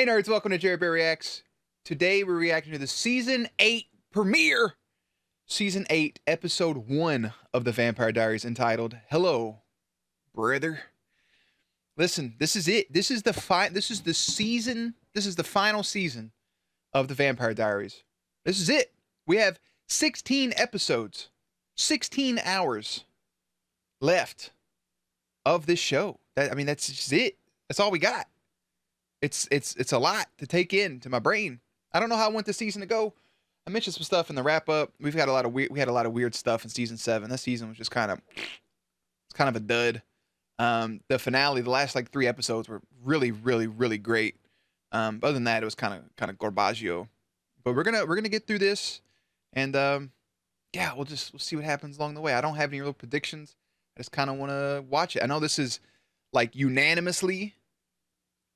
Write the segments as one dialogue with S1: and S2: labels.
S1: Hey nerds, welcome to Jared Bear Reacts. Today we're reacting to the Season 8 premiere. Season 8, Episode 1 of The Vampire Diaries, entitled, Hello, Brother. Listen, this is it. This is the final season of The Vampire Diaries. This is it. We have 16 episodes, 16 hours left of this show. That's just it. That's all we got. It's a lot to take in to my brain. I don't know how I want this season to go. I mentioned some stuff in the wrap up. We had a lot of weird stuff in season 7. This season was just kind of a dud. The finale, the last like 3 episodes were really great. Other than that, it was kind of garbaggio. But we're gonna get through this, and yeah, we'll see what happens along the way. I don't have any real predictions. I just kind of want to watch it. I know this is like unanimously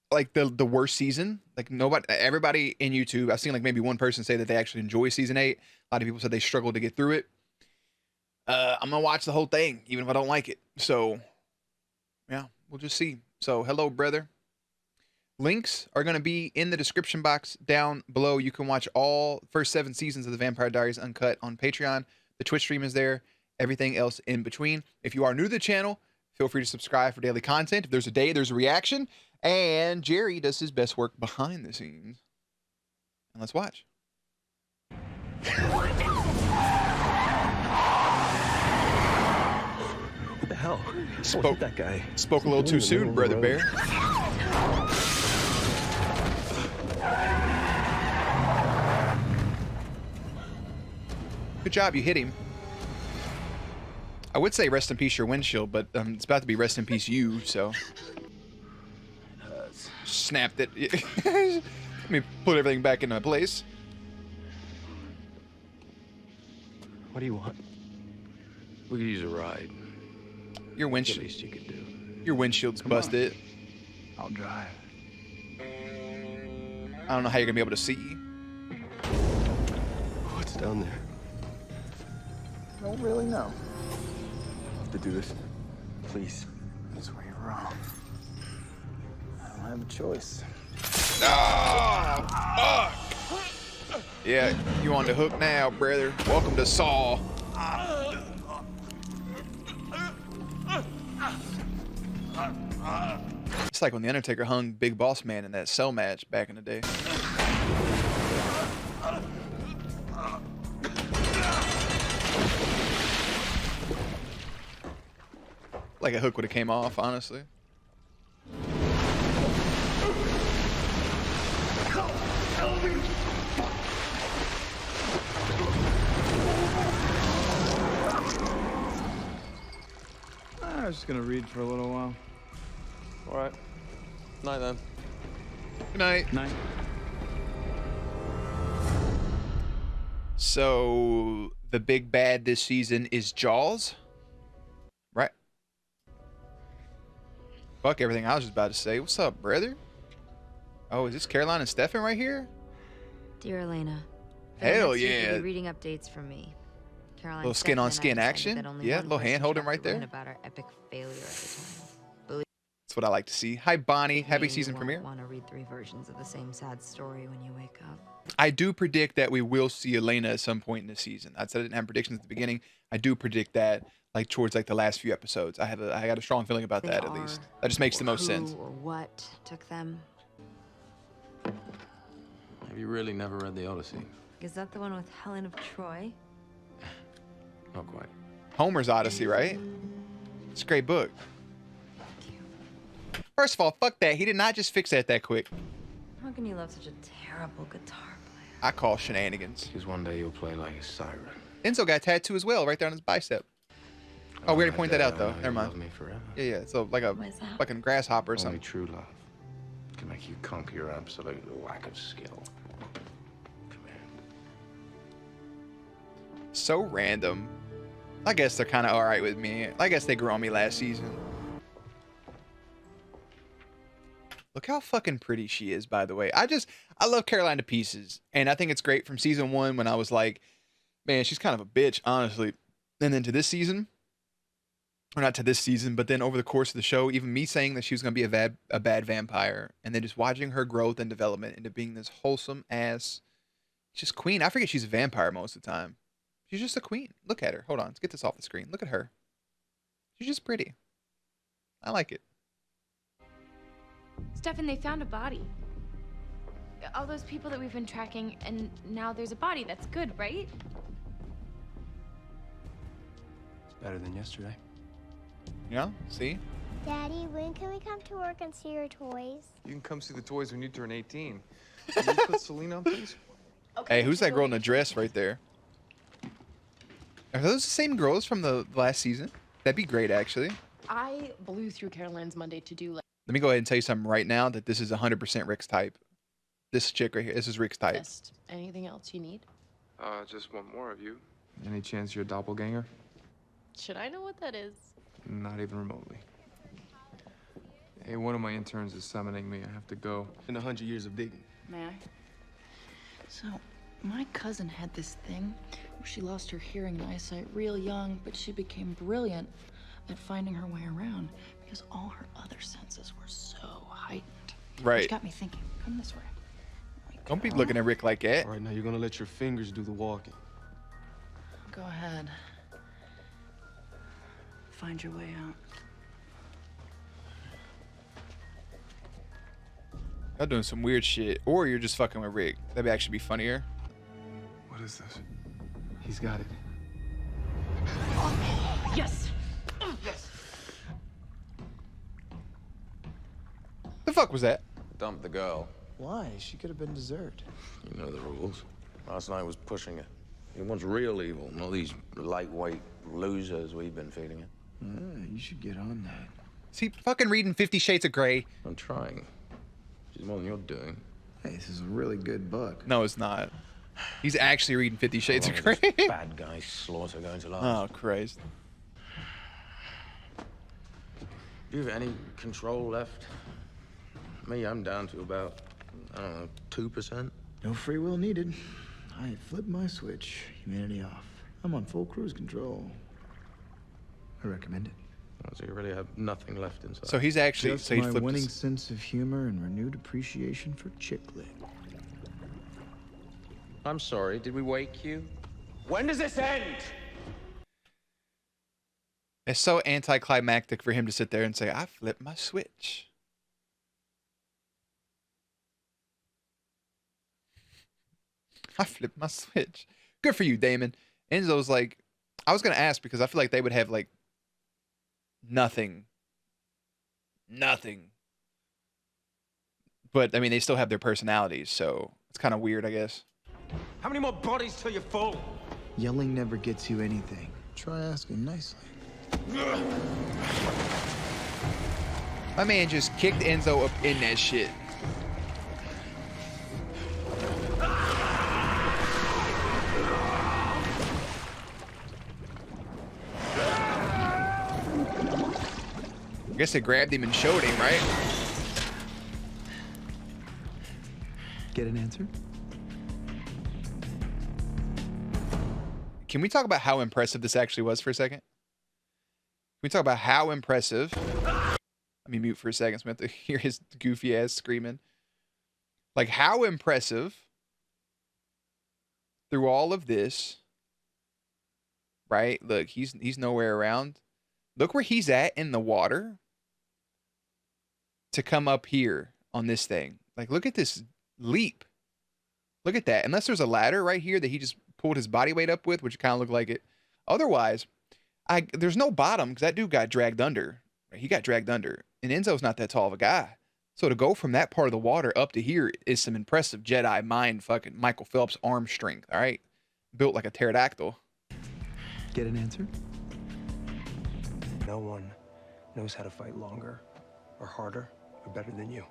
S1: like the worst season. Like everybody in YouTube, I've seen like maybe one person say that they actually enjoy season 8. A lot of people said they struggled to get through it. I'm gonna watch the whole thing even if I don't like it. So yeah, we'll just see. So hello, brother. Links are gonna be in the description box down below. You can watch all first 7 seasons of the Vampire Diaries uncut on Patreon. The Twitch stream is there. Everything else in between. If you are new to the channel, feel free to subscribe for daily content. If there's a day, there's a reaction. And Jerry does his best work behind the scenes. And let's watch.
S2: What the hell? Spoke that guy.
S1: Spoke a little too soon, Brother Bear. Good job, you hit him. I would say rest in peace your windshield, but it's about to be rest in peace you, so. Snapped it. Let me put everything back into place.
S2: What do you want?
S3: We could use a ride.
S1: Your windshield.
S3: Least you could do.
S1: Your windshield's busted.
S3: I'll drive.
S1: I don't know how you're gonna be able to see.
S2: What's down there?
S3: I don't really know.
S2: I have to do this. Please.
S3: That's where you're wrong. I don't have a choice.
S1: Ah, fuck. Yeah, you on the hook now, brother. Welcome to Saw. It's like when The Undertaker hung Big Boss Man in that cell match back in the day. Like a hook would have came off, honestly.
S3: I was just gonna read for a little while.
S2: All right. Night then.
S1: Good night.
S3: Night.
S1: So the big bad this season is Jaws, right? Fuck everything I was just about to say. What's up, brother? Oh, is this Caroline and Stefan right here?
S4: Dear Elena,
S1: hell
S4: next week
S1: yeah!
S4: you'll be reading updates from me. Caroline,
S1: Little skin on skin action. Yeah, little hand holding right there.
S4: About our epic failure at the time.
S1: That's what I like to see. Hi, Bonnie. Happy season premiere.
S4: Want to read 3 versions of the same sad story when you wake up.
S1: I do predict that we will see Elena at some point in the season. I said I didn't have predictions at the beginning. I do predict that, like towards like the last few episodes. I got a strong feeling about that at least. That just makes the most sense.
S4: Who or what took them?
S3: Have you really never read the Odyssey?
S4: Is that the one with Helen of Troy?
S3: Not quite.
S1: Homer's Odyssey, right? It's a great book. First of all, fuck that. He did not just fix that quick.
S4: How can you love such a terrible guitar player?
S1: I call shenanigans.
S3: Because one day you'll play like a siren.
S1: Enzo got a tattoo as well, right there on his bicep. Oh, we already pointed that out though. Never mind.
S3: Love me forever.
S1: Yeah. So like a fucking grasshopper or
S3: Only
S1: something.
S3: true love can make you conquer your absolute lack of skill. Command.
S1: So random. I guess they're kind of all right with me. I guess they grew on me last season. Look how fucking pretty she is, by the way. I love Caroline to pieces. And I think it's great from season 1 when I was like, man, she's kind of a bitch, honestly. And then to this season, or not to this season, but then over the course of the show, even me saying that she was going to be a bad vampire, and then just watching her growth and development into being this wholesome ass, just queen. I forget she's a vampire most of the time. She's just a queen. Look at her. Hold on, let's get this off the screen. Look at her. She's just pretty. I like it.
S5: Stefan, they found a body. All those people that we've been tracking, and now there's a body. That's good, right?
S2: It's better than yesterday.
S1: Yeah, see?
S6: Daddy, when can we come to work and see your toys?
S7: You can come see the toys when you turn 18. Can you put Selena on, please?
S1: Hey, who's that girl in the dress right there? Are those the same girls from the last season? That'd be great, actually.
S8: I blew through Caroline's Monday to-do list.
S1: Let me go ahead and tell you something right now that this is 100% Rick's type. This chick right here, this is Rick's type.
S8: Anything else you need?
S7: Just one more of you. Any chance you're a doppelganger?
S8: Should I know what that is?
S7: Not even remotely. Hey, one of my interns is summoning me. I have to go.
S2: In 100 years of digging.
S8: May I? So, my cousin had this thing where she lost her hearing and eyesight real young, but she became brilliant at finding her way around because all her other senses were so heightened.
S1: Right.
S8: Which got me thinking, come this way.
S1: Don't be looking at Rick like that.
S2: All right, now you're gonna let your fingers do the walking.
S8: Go ahead. Find your way out.
S1: Y'all doing some weird shit. Or you're just fucking with Rick. That'd actually be funnier.
S7: What is this?
S2: He's got it.
S8: Yes!
S1: The fuck was that?
S9: Dump the girl.
S10: Why? She could have been dessert.
S9: You know the rules. Last night was pushing it. He wants real evil, not these lightweight losers we've been feeding it.
S10: You should get on that.
S1: Is he fucking reading 50 Shades of Grey?
S9: I'm trying. Which is more than you're doing.
S10: Hey, this is a really good book.
S1: No, it's not. He's actually reading 50 Shades
S9: How
S1: of
S9: long
S1: Grey.
S9: is this bad guy slaughter going to last?
S1: Oh, Christ.
S9: Do you have any control left? Me, I'm down to about, I don't know, 2%.
S10: No free will needed. I flipped my switch. Humanity off. I'm on full cruise control. I recommend it.
S9: Oh, so you really have nothing left inside.
S1: So he's actually...
S10: Just
S1: so he
S10: my
S1: flipped
S10: winning
S1: his-
S10: sense of humor and renewed appreciation for chick lit.
S9: I'm sorry, did we wake you? When does this end?
S1: It's so anticlimactic for him to sit there and say, I flipped my switch. I flipped my switch. Good for you, Damon. Enzo's like, I was going to ask because I feel like they would have like nothing. But I mean, they still have their personalities, so it's kind of weird, I guess.
S9: How many more bodies till you're full?
S10: Yelling never gets you anything. Try asking nicely.
S1: My man just kicked Enzo up in that shit. I guess they grabbed him and showed him, right?
S10: Get an answer?
S1: Can we talk about how impressive this actually was for a second? Can we talk about how impressive? Let me mute for a second so we have to hear his goofy ass screaming. Like, how impressive through all of this, right? Look, he's nowhere around. Look where he's at in the water to come up here on this thing. Like, look at this leap. Look at that. Unless there's a ladder right here that he just pulled his body weight up with, which kind of looked like it. Otherwise, there's no bottom because that dude got dragged under. He got dragged under. And Enzo's not that tall of a guy. So to go from that part of the water up to here is some impressive Jedi mind fucking Michael Phelps arm strength, all right? Built like a pterodactyl.
S10: Get an answer?
S2: No one knows how to fight longer or harder or better than you.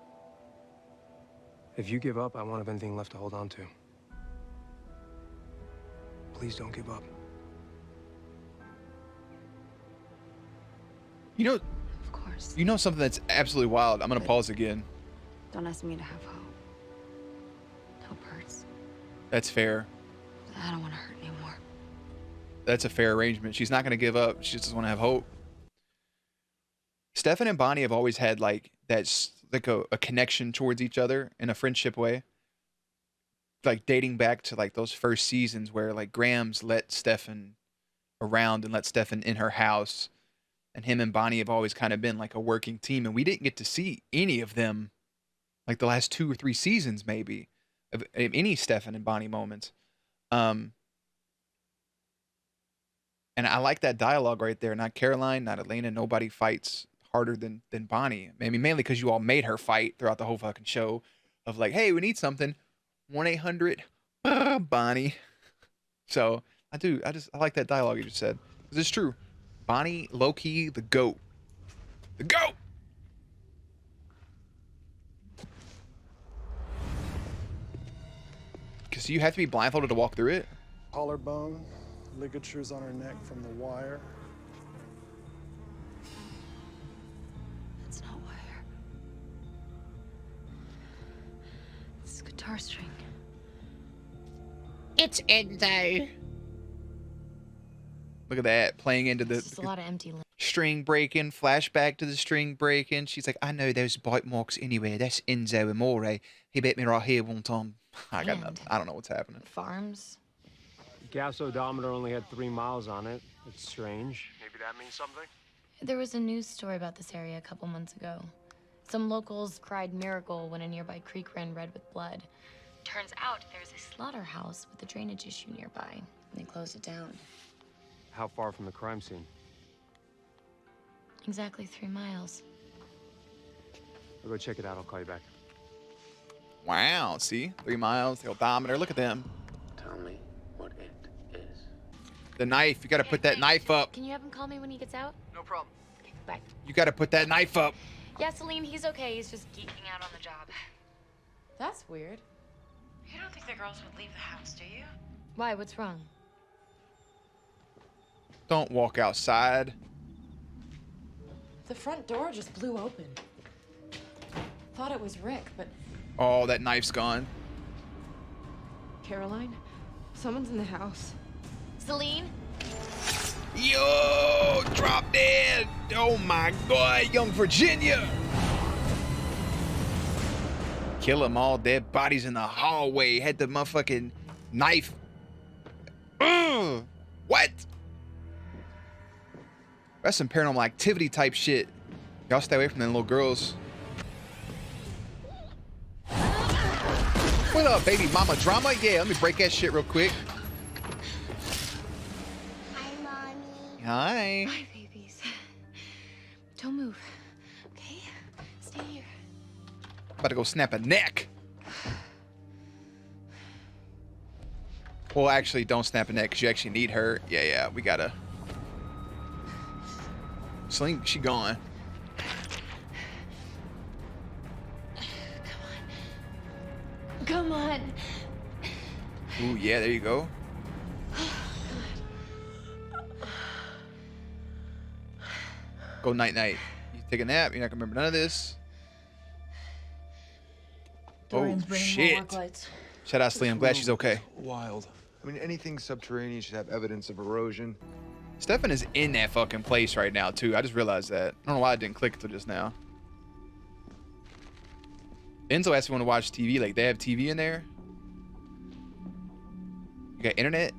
S2: If you give up, I won't have anything left to hold on to. Please don't give up.
S1: You know,
S4: Of course.
S1: you know something that's absolutely wild. I'm going to pause again.
S4: Don't ask me to have hope. Hope hurts.
S1: That's fair.
S4: I don't want to hurt anymore.
S1: That's a fair arrangement. She's not going to give up. She just doesn't want to have hope. Stefan and Bonnie have always had like that's like a connection towards each other in a friendship way. Like dating back to like those first seasons where like Grams let Stefan around and let Stefan in her house, and him and Bonnie have always kind of been like a working team, and we didn't get to see any of them like the last 2 or 3 seasons maybe of any Stefan and Bonnie moments. And I like that dialogue right there. Not Caroline, not Elena. Nobody fights harder than Bonnie. I mean, mainly because you all made her fight throughout the whole fucking show. Of like, hey, we need something. 1-800 Bonnie. So I like that dialogue you just said. Because it's true. Bonnie, low-key, the GOAT. The GOAT! Because you have to be blindfolded to walk through it.
S11: Collarbone, ligatures on her neck from the wire.
S8: That's not wire. It's guitar string.
S12: It's Enzo.
S1: Look at that, playing into
S8: It's just a lot of empty land.
S1: string breaking, flashback to the string breaking. She's like, I know those bite marks anywhere. That's Enzo Amore. He bit me right here one time. I got nothing. I don't know what's happening.
S8: Farms.
S2: The gas odometer only had 3 miles on it. It's strange. Maybe that means something?
S8: There was a news story about this area a couple months ago. Some locals cried miracle when a nearby creek ran red with blood. Turns out there's a slaughterhouse with a drainage issue nearby, and they closed it down.
S2: How far from the crime scene?
S8: Exactly 3 miles.
S2: I'll go check it out. I'll call you back.
S1: Wow, see? 3 miles, the odometer. Look at them.
S3: Tell me what it is.
S1: The knife. You got to put that knife up.
S8: Can you have him call me when he gets out?
S2: No problem.
S8: Okay, bye.
S1: You got to put that knife up.
S8: Yeah, Celine, he's okay. He's just geeking out on the job.
S4: That's weird.
S12: You don't think the girls would leave the house, do you?
S8: Why? What's wrong?
S1: Don't walk outside.
S4: The front door just blew open. Thought it was Rick, but
S1: Oh, that knife's gone.
S4: Caroline, someone's in the house.
S8: Celine?
S1: Yo, drop dead. Oh my God, young Virginia. Kill them all, dead bodies in the hallway. Had the motherfucking knife. What? That's some paranormal activity type shit. Y'all stay away from them little girls. What up, baby mama drama? Yeah, let me break that shit real quick.
S6: Hi, Mommy.
S1: Hi.
S8: Hi, babies. Don't move, okay? Stay here.
S1: About to go snap a neck. Well, actually, don't snap a neck because you actually need her. Yeah, we gotta. Celine, she gone.
S8: Come on.
S1: Ooh, yeah, there you go. Go night night. You take a nap. You're not gonna remember none of this.
S8: Dorian's
S1: Oh
S8: bringing more
S1: shit!
S8: work lights.
S1: Shout out, Celine. I'm glad she's okay.
S7: Wild. I mean, anything subterranean should have evidence of erosion.
S1: Stefan is in that fucking place right now too. I just realized that. I don't know why I didn't click until just now. Enzo asked me want to watch TV. Like, they have TV in there? You got internet?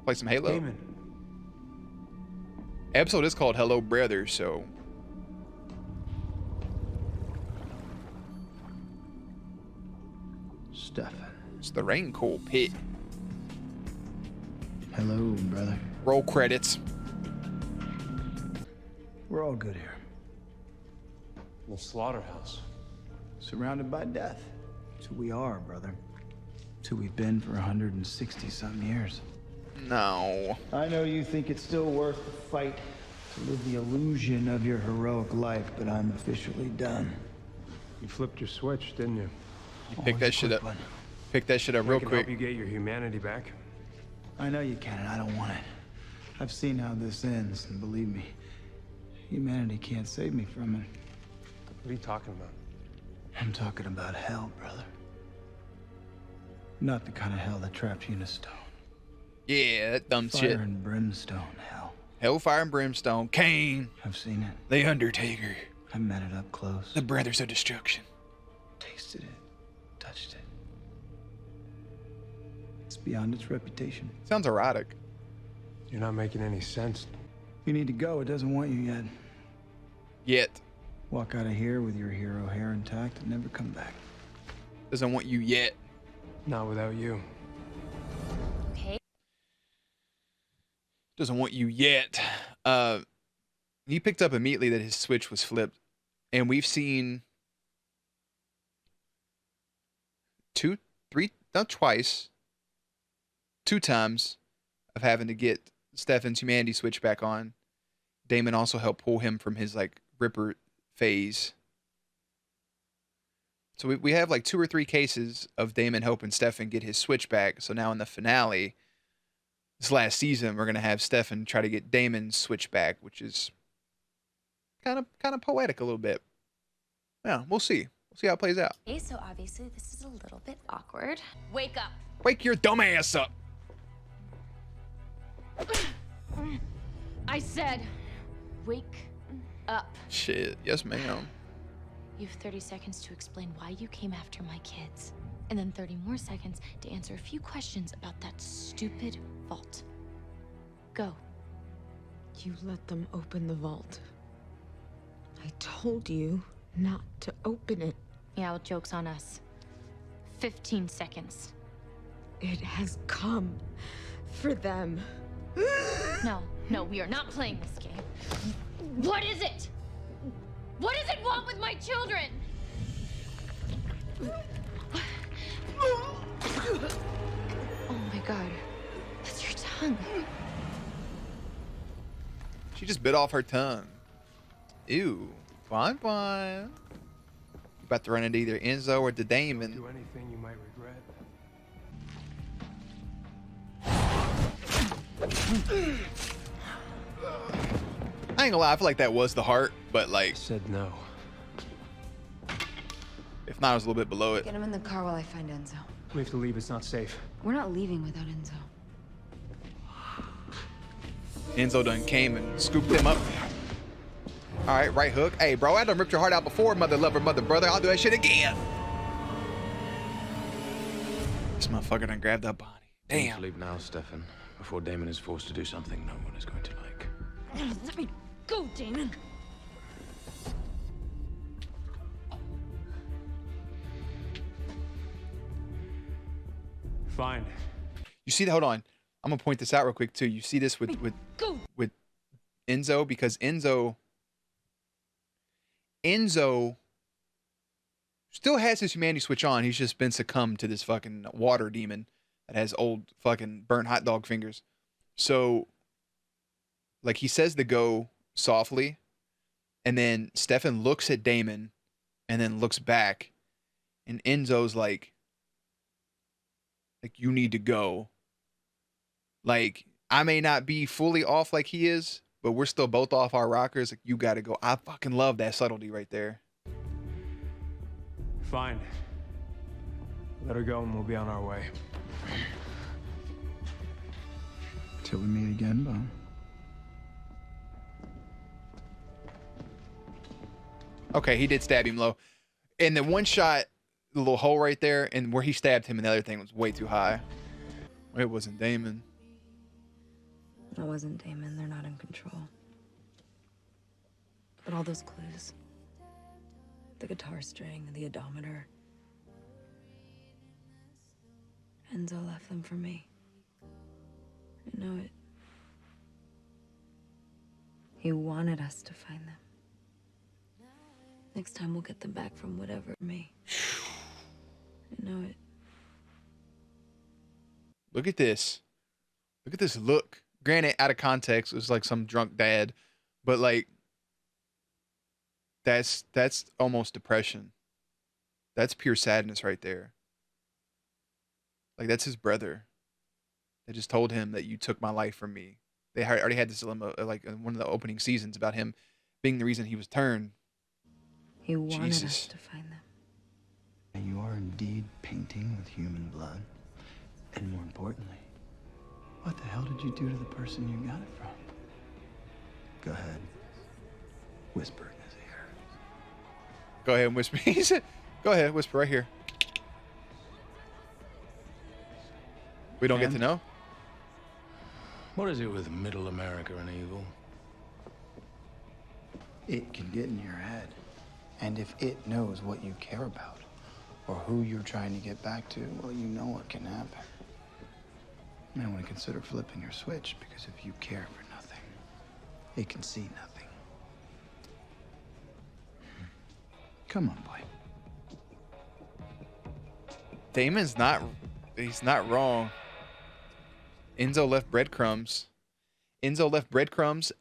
S1: Play some Halo?
S2: Damon.
S1: Episode is called Hello Brother, so.
S10: Stefan.
S1: It's the Raincoal Pit.
S10: Hello, brother.
S1: Roll credits.
S10: We're all good here.
S2: The slaughterhouse.
S10: Surrounded by death. It's who we are, brother. It's who we've been for 160-something years.
S1: No.
S10: I know you think it's still worth the fight to live the illusion of your heroic life, but I'm officially done.
S2: You flipped your switch, didn't you?
S1: You pick that shit up. Pick that shit up real
S2: I can
S1: quick.
S2: help you get your humanity back.
S10: I know you can, and I don't want it. I've seen how this ends, and believe me, humanity can't save me from it.
S2: What are you talking about?
S10: I'm talking about hell, brother. Not the kind of hell that trapped you in a stone.
S1: Yeah, that dumb
S10: Fire
S1: shit.
S10: and brimstone hell.
S1: Hellfire and Brimstone, Kane,
S10: I've seen it.
S1: The Undertaker,
S10: I've met it up close.
S1: the Brothers of Destruction.
S10: Tasted it. Touched it. It's beyond its reputation.
S1: Sounds erotic.
S2: You're not making any sense.
S10: You need to go. It doesn't want you yet.
S1: Yet.
S10: Walk out of here with your hero hair intact and never come back.
S1: Doesn't want you yet.
S2: Not without you.
S5: Okay.
S1: Doesn't want you yet. He picked up immediately that his switch was flipped. And we've seen twice, 2 times of having to get Stefan's humanity switch back on. Damon also helped pull him from his like Ripper phase. So we have like 2 or 3 cases of Damon helping Stefan get his switch back. So now in the finale, this last season, we're gonna have Stefan try to get Damon's switch back, which is kind of poetic a little bit. Yeah, we'll see. We'll see how it plays out.
S5: Okay, so obviously this is a little bit awkward. Wake up.
S1: Wake your dumb ass up.
S5: I said, wake up.
S1: Shit. Yes, ma'am.
S5: You have 30 seconds to explain why you came after my kids. And then 30 more seconds to answer a few questions about that stupid vault. Go.
S13: You let them open the vault. I told you not to open it.
S5: Yeah, well, joke's on us. 15 seconds.
S13: It has come for them.
S5: No, we are not playing this game. What is it? What does it want with my children? Oh my God. That's your tongue.
S1: She just bit off her tongue. Ew. Fine, fine. About to run into either Enzo or the Damon.
S2: Do anything you might regret.
S1: I ain't gonna lie, I feel like that was the heart, but like,
S2: Said no.
S1: if not, it was a little bit below it.
S4: Get him in the car while I find Enzo.
S2: We have to leave. It's not safe.
S4: We're not leaving without Enzo.
S1: Enzo done came and scooped him up. All right, right hook. Hey, bro, I done ripped your heart out before, mother lover, mother brother. I'll do that shit again. This motherfucker done grabbed that body. Damn.
S9: Sleep now, Stefan. Before Damon is forced to do something no one is going to like.
S5: Let me go, Damon.
S2: Fine.
S1: You see that? Hold on. I'm gonna point this out real quick too. You see this with Enzo, because Enzo still has his humanity switch on. He's just been succumbed to this fucking water demon that has old fucking burnt hot dog fingers. So, like, he says to go softly, and then Stefan looks at Damon, and then looks back, and Enzo's like you need to go. Like, I may not be fully off like he is, but we're still both off our rockers. Like, you gotta go. I fucking love that subtlety right there.
S2: Fine. Let her go and we'll be on our way.
S10: Till we meet again, Bob.
S1: Okay, he did stab him low. And the one shot, the little hole right there, and where he stabbed him and the other thing was way too high. It wasn't Damon.
S4: It wasn't Damon. They're not in control. But all those clues. The guitar string, the odometer. Enzo left them for me. I know it. He wanted us to find them. Next time we'll get them back from whatever me. I know it.
S1: Look at this. Look at this look. Granted, out of context, it was like some drunk dad, but like, that's almost depression. That's pure sadness right there. Like, that's his brother. They just told him that you took my life from me. They already had this dilemma, like in one of the opening seasons, about him being the reason he was turned.
S4: He wanted us to find them.
S10: And you are indeed painting with human blood. And more importantly, what the hell did you do to the person you got it from? Go ahead. Whisper in his ear.
S1: Go ahead and whisper. He said, go ahead, whisper right here. We don't get to know?
S9: What is it with middle America and evil?
S10: It can get in your head. And if it knows what you care about, or who you're trying to get back to, well, you know what can happen. You might want to consider flipping your switch, because if you care for nothing, it can see nothing. Come on, boy.
S1: Damon's not, he's not wrong. Enzo left breadcrumbs.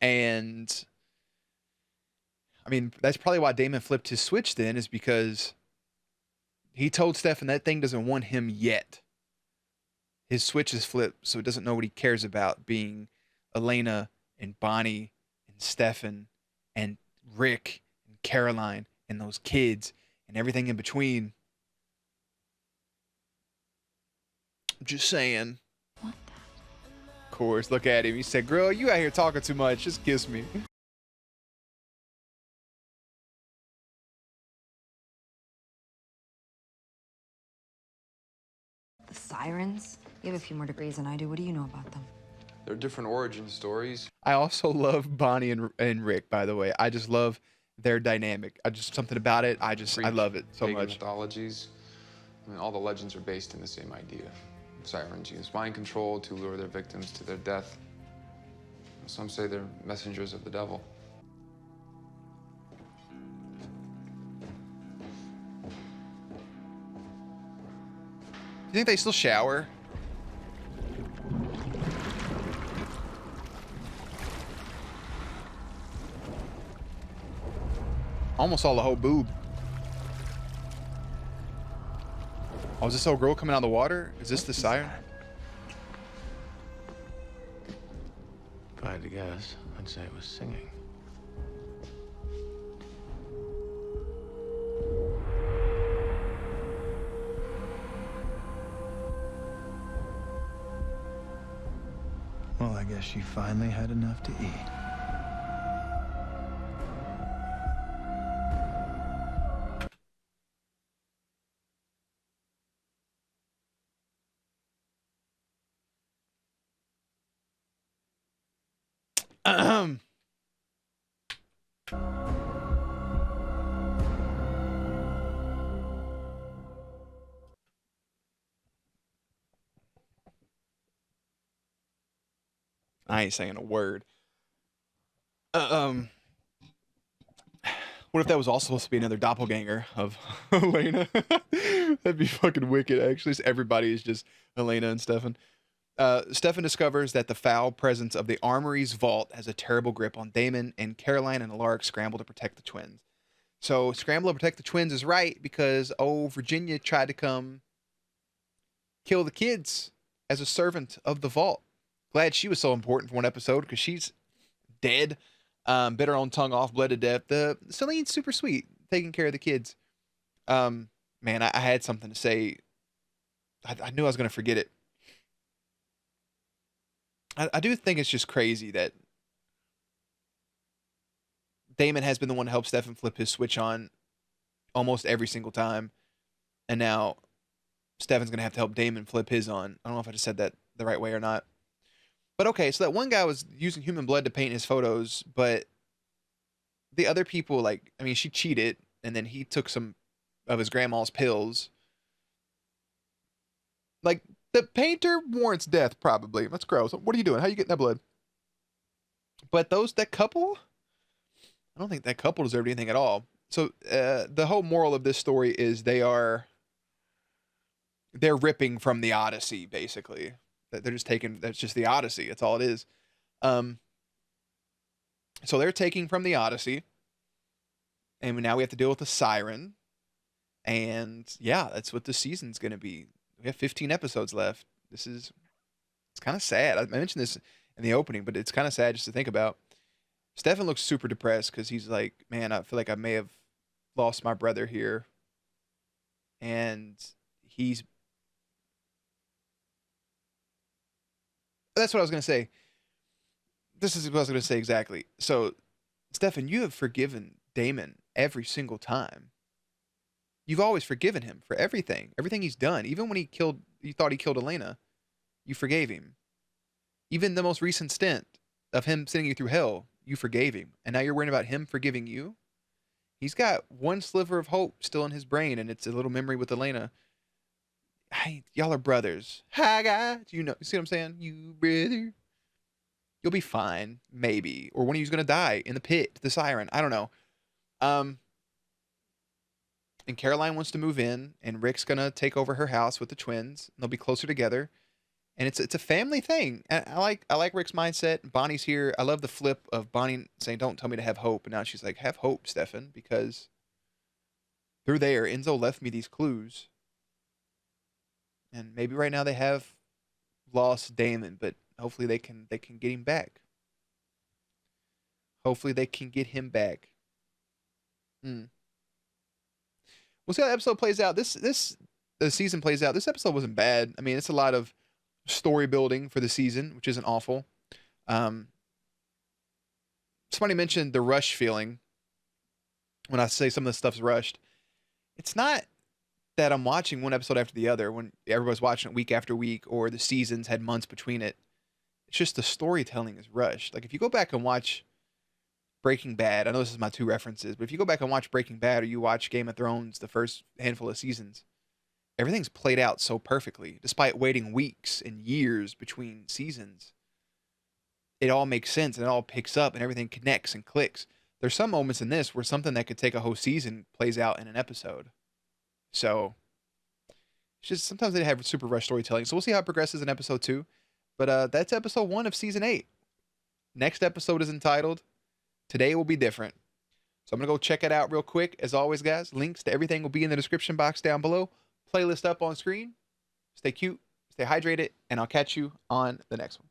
S1: And I mean, that's probably why Damon flipped his switch then, is because he told Stefan that thing doesn't want him yet. His switch is flipped, so it doesn't know what he cares about, being Elena and Bonnie and Stefan and Rick and Caroline and those kids and everything in between. I'm just saying.
S8: What?
S1: Of course, look at him. He said, girl, you out here talking too much. Just kiss me.
S14: The Sirens? You have a few more degrees than I do. What do you know about them?
S7: They're different origin stories.
S1: I also love Bonnie and Rick, by the way. I just love their dynamic. Something about it. I love it so
S7: Pagan
S1: much.
S7: mythologies. I mean, all the legends are based in the same idea. Sirens use mind control to lure their victims to their death. Some say they're messengers of the devil.
S1: Do you think they still shower? Almost saw the whole boob. Oh, is this old girl coming out of the water? Is this the siren?
S9: If I had to guess, I'd say it was singing.
S10: Well, I guess she finally had enough to eat.
S1: I ain't saying a word. What if that was also supposed to be another doppelganger of Elena? That'd be fucking wicked, actually. So everybody is just Elena and Stefan. Stefan discovers that the foul presence of the Armory's vault has a terrible grip on Damon, and Caroline and Alaric scramble to protect the twins. So scramble to protect the twins is right, because Virginia tried to come kill the kids as a servant of the vault. Glad she was so important for one episode, because she's dead. Bit her own tongue off, bled to death. Celine's super sweet, taking care of the kids. Man, I had something to say. I knew I was going to forget it. I do think it's just crazy that Damon has been the one to help Stefan flip his switch on almost every single time. And now Stefan's going to have to help Damon flip his on. I don't know if I just said that the right way or not. But okay, so that one guy was using human blood to paint his photos, but the other people, she cheated, and then he took some of his grandma's pills. Like, the painter warrants death, probably. That's gross. What are you doing? How are you getting that blood? But that couple? I don't think that couple deserved anything at all. So, the whole moral of this story is they're ripping from the Odyssey, basically. They're just that's just the Odyssey. That's all it is. So they're taking from the Odyssey, and now we have to deal with the Siren. And yeah, that's what the season's going to be. We have 15 episodes left. It's kind of sad. I mentioned this in the opening, but it's kind of sad just to think about. Stefan looks super depressed because he's like, man, I feel like I may have lost my brother here. And that's what I was going to say. this is what I was going to say exactly. So, Stefan, you have forgiven Damon every single time. You've always forgiven him for everything he's done. Even when you thought he killed Elena, you forgave him. Even the most recent stint of him sending you through hell, you forgave him. And now you're worrying about him forgiving you? He's got one sliver of hope still in his brain, and it's a little memory with Elena. Hey, y'all are brothers. Hi, guys. You see what I'm saying? You brother. You'll be fine, maybe. Or one of you's going to die in the pit, the Siren. I don't know. And Caroline wants to move in, and Rick's going to take over her house with the twins. And they'll be closer together. And it's a family thing. And I like Rick's mindset. Bonnie's here. I love the flip of Bonnie saying, "Don't tell me to have hope." And now she's like, "Have hope, Stefan, because through there, Enzo left me these clues. And maybe right now they have lost Damon, but hopefully they can get him back. Hopefully they can get him back. We'll see how the episode plays out. The season plays out. This episode wasn't bad. I mean, it's a lot of story building for the season, which isn't awful. Somebody mentioned the rush feeling. When I say some of the stuff's rushed, it's not that I'm watching one episode after the other when everybody's watching it week after week, or the seasons had months between it. It's just the storytelling is rushed. Like if you go back and watch Breaking Bad, I know this is my two references, but if you go back and watch Breaking Bad or you watch Game of Thrones, the first handful of seasons, everything's played out so perfectly, despite waiting weeks and years between seasons. It all makes sense and it all picks up and everything connects and clicks. There's some moments in this where something that could take a whole season plays out in an episode. So it's just sometimes they have super rush storytelling. So we'll see how it progresses in episode 2. But that's episode 1 of season 8. Next episode is entitled Today Will Be Different. So I'm going to go check it out real quick. As always, guys, links to everything will be in the description box down below. Playlist up on screen. Stay cute, stay hydrated, and I'll catch you on the next one.